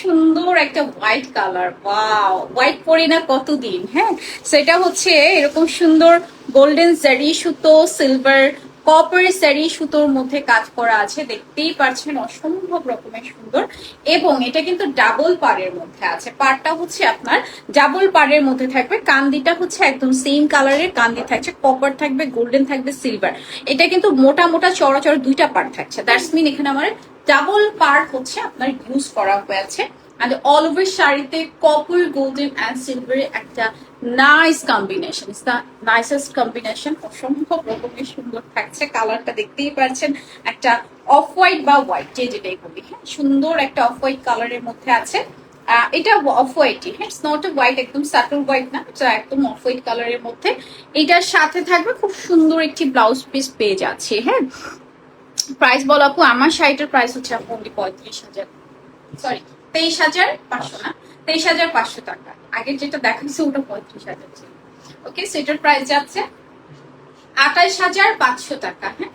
সুন্দর একটা white colour, wow white পরি না কতদিন। হ্যাঁ, সেটা হচ্ছে এরকম সুন্দর গোল্ডেন জারি সুতো, সিলভার কপার জারি সুতোর মধ্যে কাজ করা আছে, দেখতেই পাচ্ছেন অসম্ভব রকমের সুন্দর। এবং এটা কিন্তু ডাবল পাড়ের মধ্যে আছে, পাড়টা হচ্ছে আপনার ডাবল পাড়ের মধ্যে থাকবে, কান্দিটা হচ্ছে একদম সেম কালারের কান্দি থাকছে, কপার থাকবে, গোল্ডেন থাকবে, সিলভার। এটা কিন্তু মোটা মোটা চড়া চড়া দুইটা পার্ট থাকছে, দ্যাটস মিন এখানে আমার ডাবল পার্ট হচ্ছে আপনার ইউজ করা হয়েছে। and all over শাড়িতে কপার, গোল্ডেন এন্ড সিলভার একটা nice combination, it's the nicest combination, অসম্ভব রকমের সুন্দর থাকছে। কালারটা দেখতেই পাচ্ছেন, একটা অফ হোয়াইট বা হোয়াইট যে যেটাই বলি, হ্যাঁ সুন্দর একটা অফ হোয়াইট কালারের মধ্যে আছে। এটা অফ হোয়াইটই, হ্যাঁ ইটস নট এ হোয়াইট, একদম সাটল হোয়াইট না, এটা একদম অফ হোয়াইট কালারের মধ্যে। এটার সাথে থাকবে খুব সুন্দর একটি ব্লাউজ পিস পেয়ে যাচ্ছে। হ্যাঁ, প্রাইস বলো আপু? আমার শাড়িটার প্রাইস হচ্ছে আপু অনলি 35,000, সরি 23,500 না, 23,500 টাকা। আগের যেটা দেখাচ্ছে ওটা 35,000 ছিল। ওকে, সেটার প্রাইস যাচ্ছে 28,500 টাকা। হ্যাঁ,